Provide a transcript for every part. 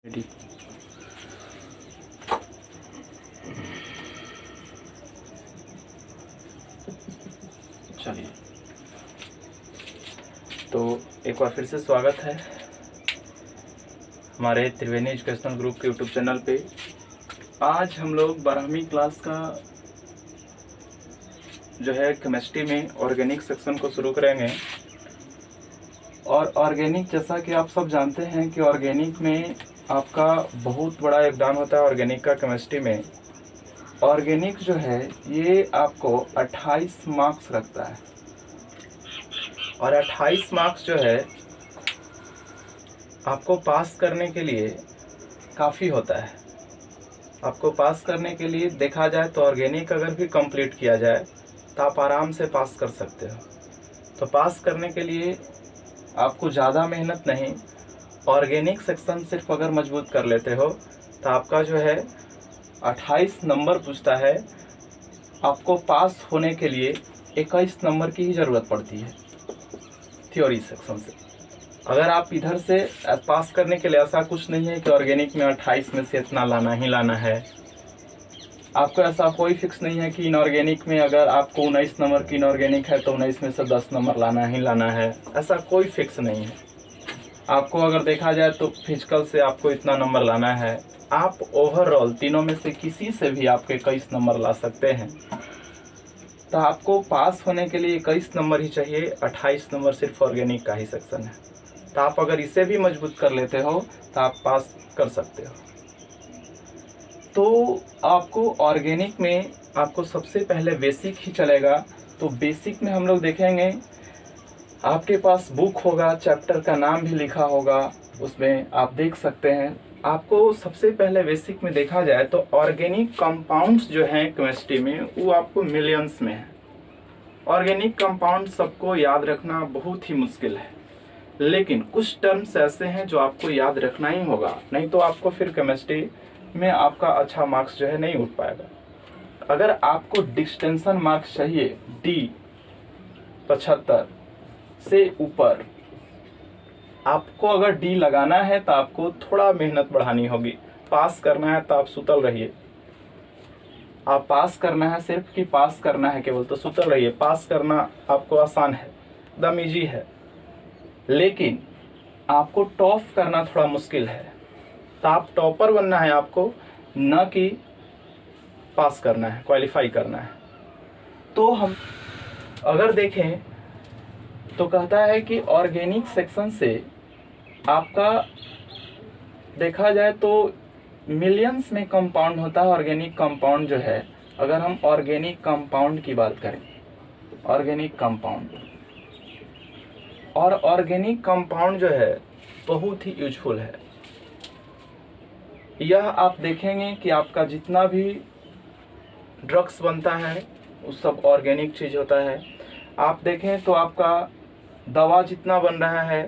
Ready. चलिए, तो एक बार फिर से स्वागत है हमारे त्रिवेणी एजुकेशनल ग्रुप के यूट्यूब चैनल पे। आज हम लोग 12वीं क्लास का जो है केमिस्ट्री में ऑर्गेनिक सेक्शन को शुरू करेंगे। और ऑर्गेनिक, जैसा कि आप सब जानते हैं कि ऑर्गेनिक में आपका बहुत बड़ा योगदान होता है। ऑर्गेनिक का केमिस्ट्री में ऑर्गेनिक जो है ये आपको 28 मार्क्स रखता है। और 28 मार्क्स जो है आपको पास करने के लिए काफ़ी होता है। आपको पास करने के लिए देखा जाए तो ऑर्गेनिक अगर भी कंप्लीट किया जाए तो आप आराम से पास कर सकते हो। तो पास करने के लिए आपको ज़्यादा मेहनत नहीं, ऑर्गेनिक सेक्शन सिर्फ अगर मजबूत कर लेते हो तो आपका जो है 28 नंबर पूछता है। आपको पास होने के लिए 21 नंबर की ही ज़रूरत पड़ती है थ्योरी सेक्शन से। अगर आप इधर से पास करने के लिए ऐसा कुछ नहीं है कि ऑर्गेनिक में 28 में से इतना लाना ही लाना है। आपको ऐसा कोई फिक्स नहीं है कि इनऑर्गेनिक में अगर आपको 19 नंबर की इनऑर्गेनिक है तो 19 में से 10 नंबर लाना ही लाना है, ऐसा कोई फिक्स नहीं है। आपको अगर देखा जाए तो फिजिकल से आपको इतना नंबर लाना है। आप ओवरऑल तीनों में से किसी से भी आपके 21 नंबर ला सकते हैं। तो आपको पास होने के लिए 21 नंबर ही चाहिए। 28 नंबर सिर्फ ऑर्गेनिक का ही सेक्शन है। तो आप अगर इसे भी मजबूत कर लेते हो तो आप पास कर सकते हो। तो आपको ऑर्गेनिक में आपको सबसे पहले बेसिक ही चलेगा। तो बेसिक में हम लोग देखेंगे, आपके पास बुक होगा, चैप्टर का नाम भी लिखा होगा, उसमें आप देख सकते हैं। आपको सबसे पहले बेसिक में देखा जाए तो ऑर्गेनिक कंपाउंड्स जो हैं केमिस्ट्री में वो आपको मिलियंस में है। ऑर्गेनिक कंपाउंड सबको याद रखना बहुत ही मुश्किल है, लेकिन कुछ टर्म्स ऐसे हैं जो आपको याद रखना ही होगा, नहीं तो आपको फिर केमिस्ट्री में आपका अच्छा मार्क्स जो है नहीं उठ पाएगा। अगर आपको डिस्टेंशन मार्क्स चाहिए D 75 से ऊपर, आपको अगर D लगाना है तो आपको थोड़ा मेहनत बढ़ानी होगी। पास करना है तो आप सुतल रहिए। आप पास करना है, सिर्फ कि पास करना है केवल, तो सुतल रहिए। पास करना आपको आसान है, एकदम ईजी है, लेकिन आपको टॉप करना थोड़ा मुश्किल है। तो आप टॉपर बनना है आपको, न कि पास करना है, क्वालिफाई करना है। तो हम अगर देखें तो कहता है कि ऑर्गेनिक सेक्शन से आपका देखा जाए तो मिलियंस में कंपाउंड होता है ऑर्गेनिक कंपाउंड जो है। अगर हम ऑर्गेनिक कंपाउंड की बात करें, ऑर्गेनिक कंपाउंड, और ऑर्गेनिक कंपाउंड जो है बहुत ही यूजफुल है। यह आप देखेंगे कि आपका जितना भी ड्रग्स बनता है वो सब ऑर्गेनिक चीज़ होता है। आप देखें तो आपका दवा जितना बन रहा है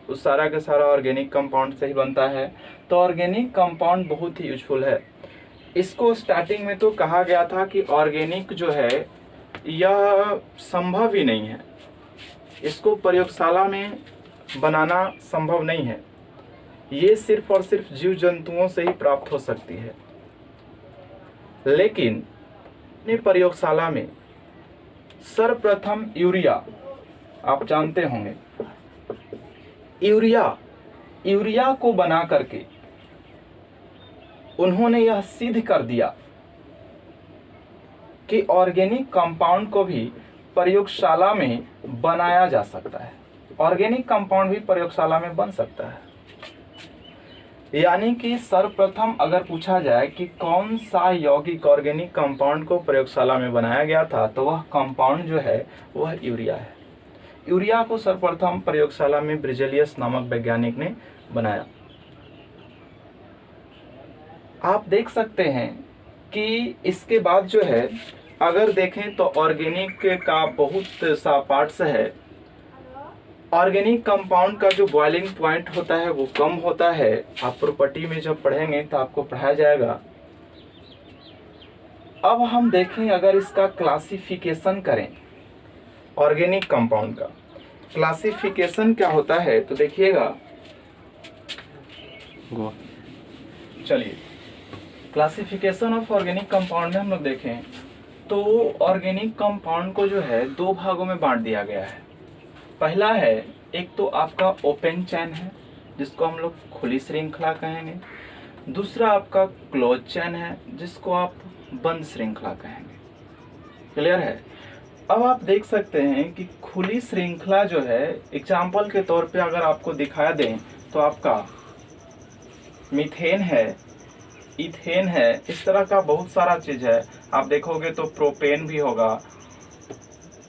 वो सारा का सारा ऑर्गेनिक कंपाउंड से ही बनता है। तो ऑर्गेनिक कंपाउंड बहुत ही यूजफुल है। इसको स्टार्टिंग में तो कहा गया था कि ऑर्गेनिक जो है यह संभव ही नहीं है, इसको प्रयोगशाला में बनाना संभव नहीं है, ये सिर्फ और सिर्फ जीव जंतुओं से ही प्राप्त हो सकती है। लेकिन प्रयोगशाला में सर्वप्रथम यूरिया, आप जानते होंगे, यूरिया को बना करके उन्होंने यह सिद्ध कर दिया कि ऑर्गेनिक कंपाउंड को भी प्रयोगशाला में बनाया जा सकता है। ऑर्गेनिक कंपाउंड भी प्रयोगशाला में बन सकता है। यानी कि सर्वप्रथम अगर पूछा जाए कि कौन सा यौगिक ऑर्गेनिक कंपाउंड को प्रयोगशाला में बनाया गया था, तो वह कंपाउंड जो है वह यूरिया है। यूरिया को सर्वप्रथम प्रयोगशाला में ब्रिजेलियस नामक वैज्ञानिक ने बनाया। आप देख सकते हैं कि इसके बाद जो है अगर देखें तो ऑर्गेनिक का बहुत सा पार्ट्स है। ऑर्गेनिक कंपाउंड का जो बॉइलिंग पॉइंट होता है वो कम होता है। आप प्रॉपर्टी में जब पढ़ेंगे तो आपको पढ़ाया जाएगा। अब हम देखें, अगर इसका क्लासिफिकेशन करें, ऑर्गेनिक कंपाउंड का क्लासिफिकेशन क्या होता है, तो देखिएगा चलिए क्लासिफिकेशन ऑफ ऑर्गेनिक कंपाउंड में हम लोग देखें तो ऑर्गेनिक कंपाउंड को जो है दो भागों में बांट दिया गया है। पहला है, एक तो आपका ओपन चैन है जिसको हम लोग खुली श्रृंखला कहेंगे। दूसरा आपका क्लोज चैन है जिसको आप बंद श्रृंखला कहेंगे। क्लियर है? अब आप देख सकते हैं कि खुली श्रृंखला जो है, एग्जाम्पल के तौर पे अगर आपको दिखाया दें तो आपका मीथेन है, इथेन है, इस तरह का बहुत सारा चीज है। आप देखोगे तो प्रोपेन भी होगा,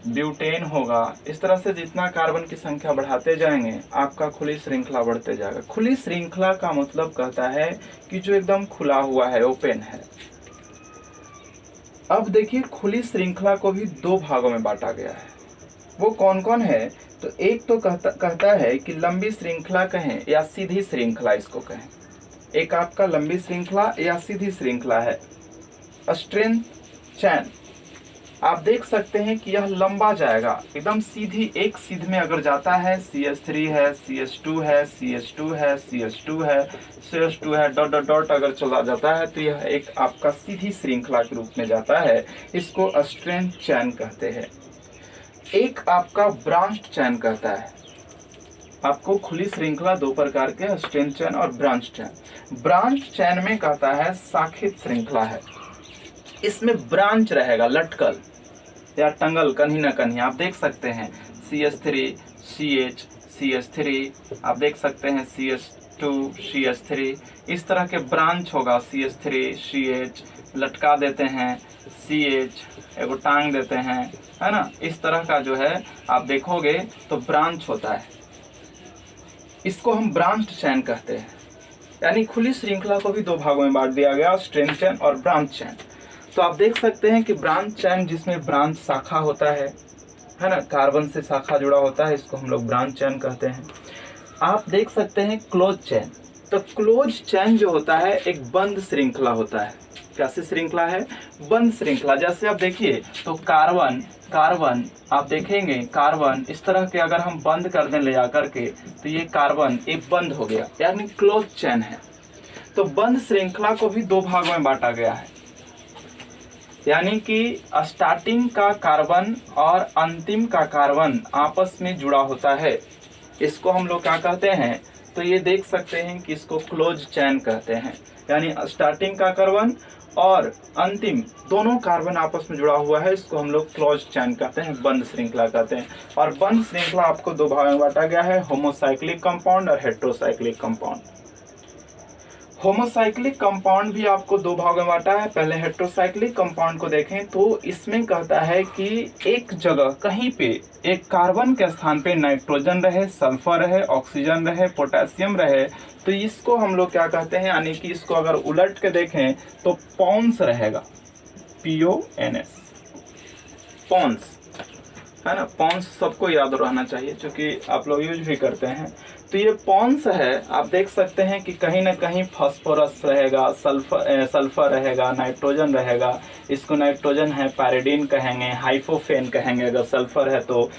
ब्यूटेन होगा। इस तरह से जितना कार्बन की संख्या बढ़ाते जाएंगे आपका खुली श्रृंखला बढ़ते जाएगा। खुली श्रृंखला का मतलब कहता है कि जो एकदम खुला हुआ है, ओपन है। अब देखिए खुली श्रृंखला को भी दो भागों में बांटा गया है। वो कौन कौन है? तो एक तो कहता है कि लंबी श्रृंखला कहें या सीधी श्रृंखला इसको कहें। एक आपका लंबी श्रृंखला या सीधी श्रृंखला है। स्ट्रेंथ चैन आप देख सकते हैं कि यह लंबा जाएगा, एकदम सीधी एक सीध में अगर जाता है, CH3 है, CH2 है, CH2 है, CH2 है, CH2 है, डॉट डॉट डॉट अगर चला जाता है तो यह एक आपका सीधी श्रृंखला के रूप में जाता है। इसको स्ट्रेंथ चैन कहते हैं। एक आपका ब्रांच चैन कहता है। आपको खुली श्रृंखला दो प्रकार के, स्ट्रेंथ चैन और ब्रांच चैन। ब्रांच चैन में कहता है शाखित श्रृंखला है, इसमें ब्रांच रहेगा, लटकल या टंगल कहीं ना कहीं। आप देख सकते हैं CH3 CH CH3, आप देख सकते हैं CH2 CH3, इस तरह के ब्रांच होगा। CH3 CH लटका देते हैं, CH एगो टांग देते हैं, है ना। इस तरह का जो है आप देखोगे तो ब्रांच होता है, इसको हम ब्रांच चैन कहते हैं। यानी खुली श्रृंखला को भी दो भागों में बांट दिया गया, स्ट्रेंथ चैन और ब्रांच चैन। तो आप देख सकते हैं कि ब्रांच चैन जिसमें ब्रांच शाखा होता है ना, कार्बन से शाखा जुड़ा होता है, इसको हम लोग ब्रांच चैन कहते हैं। आप देख सकते हैं क्लोज चैन। तो क्लोज चैन जो होता है एक बंद श्रृंखला होता है। कैसी श्रृंखला है? बंद श्रृंखला। जैसे आप देखिए तो कार्बन आप देखेंगे, कार्बन इस तरह के अगर हम बंद कर दें ले जाकर के तो ये कार्बन एक बंद हो गया, यानी क्लोज चैन है। तो बंद श्रृंखला को भी दो भागों में बांटा गया है, यानी कि स्टार्टिंग का कार्बन और अंतिम का कार्बन आपस में जुड़ा होता है। इसको हम लोग क्या कहते हैं? तो ये देख सकते हैं कि इसको क्लोज चैन कहते हैं। यानी स्टार्टिंग का कार्बन और अंतिम दोनों कार्बन आपस में जुड़ा हुआ है, इसको हम लोग क्लोज चैन कहते हैं, बंद श्रृंखला कहते हैं। और बंद श्रृंखला आपको दो भागों में बांटा गया है, होमोसाइक्लिक कंपाउंड और हेटेरोसाइक्लिक कंपाउंड। होमोसाइक्लिक कंपाउंड भी आपको दो भागों में बांटा है। पहले हेटेरोसाइक्लिक कंपाउंड को देखें तो इसमें कहता है कि एक जगह कहीं पे एक कार्बन के स्थान पे नाइट्रोजन रहे, सल्फर रहे, ऑक्सीजन रहे, पोटेशियम रहे, तो इसको हम लोग क्या कहते हैं? यानी कि इसको अगर उलट के देखें तो पॉन्स रहेगा, PONS, पॉन्स, है ना। पॉन्स सबको याद रहना चाहिए क्योंकि आप लोग यूज भी करते हैं। तो ये पॉन्स है, आप देख सकते हैं कि कहीं ना कहीं फास्फोरस रहेगा, सल्फर रहेगा, नाइट्रोजन रहेगा। इसको नाइट्रोजन है पैरिडीन कहेंगे, हाइपोफेन कहेंगे अगर सल्फर है तो,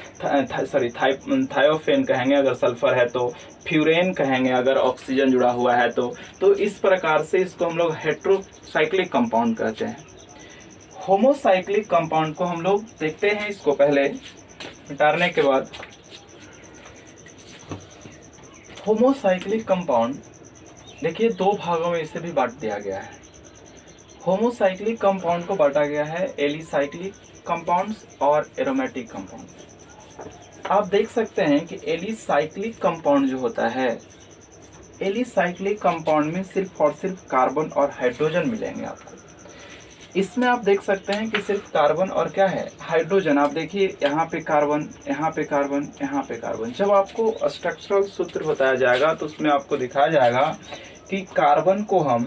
थायोफेन कहेंगे अगर सल्फर है तो, फ्यूरेन कहेंगे अगर ऑक्सीजन जुड़ा हुआ है तो इस प्रकार से इसको हम लोग हेटेरोसाइक्लिक कंपाउंड कहते हैं। होमोसाइक्लिक कंपाउंड को हम लोग देखते हैं, इसको पहले मिटाने के बाद। होमोसाइक्लिक कंपाउंड देखिए दो भागों में इसे भी बांट दिया गया है। होमोसाइक्लिक कंपाउंड को बांटा गया है एलिसाइक्लिक कंपाउंड्स और एरोमेटिक कंपाउंड। आप देख सकते हैं कि एलिसाइक्लिक कंपाउंड जो होता है, एलिसाइक्लिक कंपाउंड में सिर्फ और सिर्फ कार्बन और हाइड्रोजन मिलेंगे आपको। इसमें आप देख सकते हैं कि सिर्फ कार्बन और क्या है? हाइड्रोजन। आप देखिए यहाँ पे कार्बन, यहाँ पे कार्बन, यहाँ पे कार्बन। जब आपको स्ट्रक्चरल सूत्र बताया जाएगा तो उसमें आपको दिखाया जाएगा कि कार्बन को हम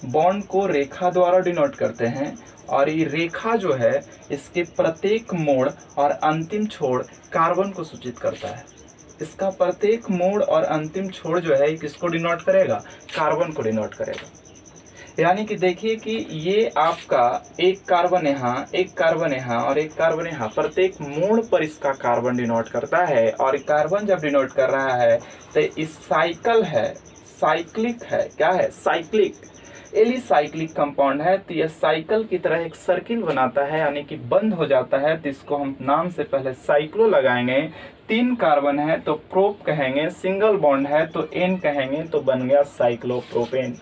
बॉन्ड को रेखा द्वारा डिनोट करते हैं, और ये रेखा जो है इसके प्रत्येक मोड़ और अंतिम छोर कार्बन को सूचित करता है। इसका प्रत्येक मोड़ और अंतिम छोर जो है किसको डिनोट करेगा? कार्बन को डिनोट करेगा। यानी कि देखिए कि ये आपका एक कार्बन यहाँ, एक कार्बन यहाँ और एक कार्बन यहाँ, प्रत्येक मोड़ पर इसका कार्बन डिनोट करता है। और कार्बन जब डिनोट कर रहा है तो इस साइकिल है, साइक्लिक है, क्या है? साइक्लिक। एलिसाइक्लिक कंपाउंड है तो यह साइकिल की तरह एक सर्किल बनाता है, यानी कि बंद हो जाता है, तो इसको हम नाम से पहले साइक्लो लगाएंगे। 3 कार्बन है तो प्रोप कहेंगे, सिंगल बॉन्ड है तो एन कहेंगे, तो बन गया साइक्लोप्रोपेन।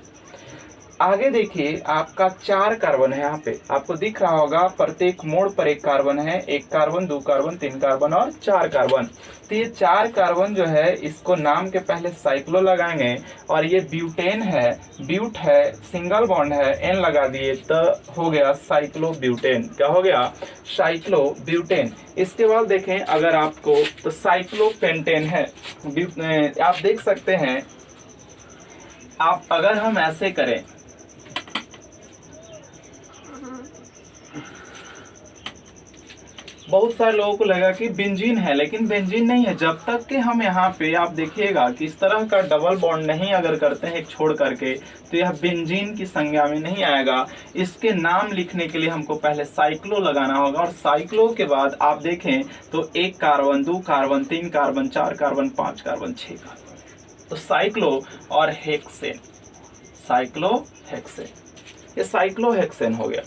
आगे देखिए आपका 4 कार्बन है, यहाँ पे आपको दिख रहा होगा प्रत्येक मोड़ पर 1 कार्बन है, 1 कार्बन 2 कार्बन 3 कार्बन और 4 कार्बन। तो ये 4 कार्बन जो है इसको नाम के पहले साइक्लो लगाएंगे और ये ब्यूटेन है, ब्यूट है, सिंगल बॉन्ड है, एन लगा दिए तो हो गया साइक्लो ब्यूटेन। क्या हो गया? Cyclo butane. इसके बाद देखें अगर आपको तो साइक्लो पेंटेन है, आप देख सकते हैं। आप अगर हम ऐसे करें बहुत सारे लोगों को लगा कि बेंजीन है, लेकिन बेंजीन नहीं है। जब तक कि हम यहाँ पे आप देखिएगा कि इस तरह का डबल बॉन्ड नहीं अगर करते हैं एक छोड़ करके, तो यह बेंजीन की संज्ञा में नहीं आएगा। इसके नाम लिखने के लिए हमको पहले साइक्लो लगाना होगा और साइक्लो के बाद आप देखें तो 1 carbon 2 carbon 3 carbon 4 carbon 5 carbon 6 carbon, तो साइक्लो और हेक्सेन, साइक्लो हेक्सेन, ये साइक्लो हेक्सेन हो गया।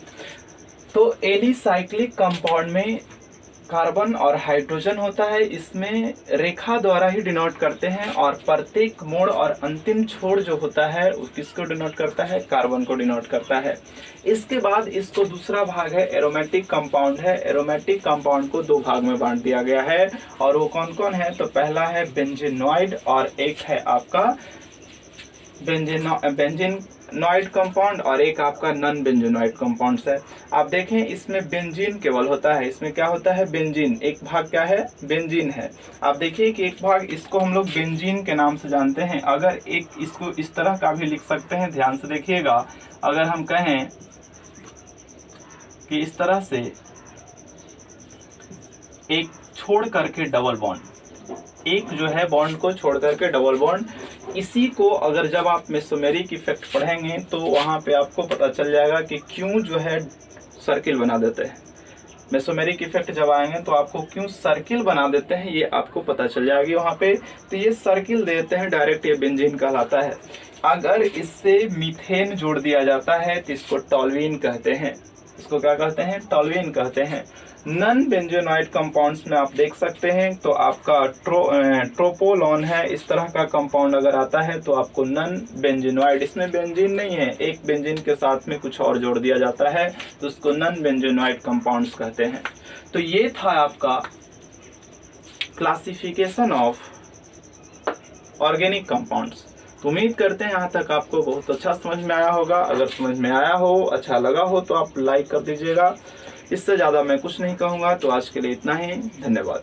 तो एलिसाइक्लिक कंपाउंड में कार्बन और हाइड्रोजन होता है, इसमें रेखा द्वारा ही डिनोट करते हैं और प्रत्येक मोड़ और अंतिम छोर जो होता है वो किसको डिनोट करता है? कार्बन को डिनोट करता है। इसके बाद इसको दूसरा भाग है एरोमेटिक कंपाउंड है। एरोमेटिक कंपाउंड को 2 भाग में बांट दिया गया है और वो कौन कौन है? तो पहला है बेंजीनॉइड और एक है आपका बेंजीनॉइड कंपाउंड और एक आपका नॉन बेंजीनॉइड कंपाउंड्स है। आप देखें इसमें बेंजीन केवल होता है, इसमें क्या होता है? बेंजीन। एक भाग क्या है? बेंजीन है। आप देखिए कि एक भाग इसको हम लोग बेंजीन के नाम से जानते हैं। अगर एक इसको इस तरह का भी लिख सकते हैं, ध्यान से देखिएगा। अगर हम कहें कि इस तरह से एक छोड़ करके डबल बॉन्ड, एक जो है बॉन्ड को छोड़ करके डबल बॉन्ड, इसी को अगर जब आप मेसोमेरिक इफेक्ट पढ़ेंगे तो वहाँ पे आपको पता चल जाएगा कि क्यों जो है सर्किल बना देते हैं। मेसोमेरिक इफेक्ट जब आएंगे तो आपको क्यों सर्किल बना देते हैं ये आपको पता चल जाएगी वहाँ पे। तो ये सर्किल देते हैं डायरेक्ट, ये बेंजीन कहलाता है। अगर इससे मीथेन जोड़ दिया जाता है तो इसको टॉल्यूइन कहते हैं। इसको क्या कहते हैं? टॉल्यूइन कहते हैं। नॉन बेंजीनॉइड कंपाउंड्स में आप देख सकते हैं तो आपका ट्रोपोलॉन है, इस तरह का कंपाउंड अगर आता है तो आपको नॉन बेंजीनॉइड, इसमें बेंजीन नहीं है, एक बेंजीन के साथ में कुछ और जोड़ दिया जाता है तो उसको नॉन बेंजीनॉइड कंपाउंड्स कहते हैं। तो ये था आपका क्लासिफिकेशन ऑफ ऑर्गेनिक कंपाउंड्स। तो उम्मीद करते हैं यहाँ तक आपको बहुत अच्छा समझ में आया होगा। अगर समझ में आया हो, अच्छा लगा हो तो आप लाइक कर दीजिएगा। इससे ज़्यादा मैं कुछ नहीं कहूँगा। तो आज के लिए इतना ही, धन्यवाद।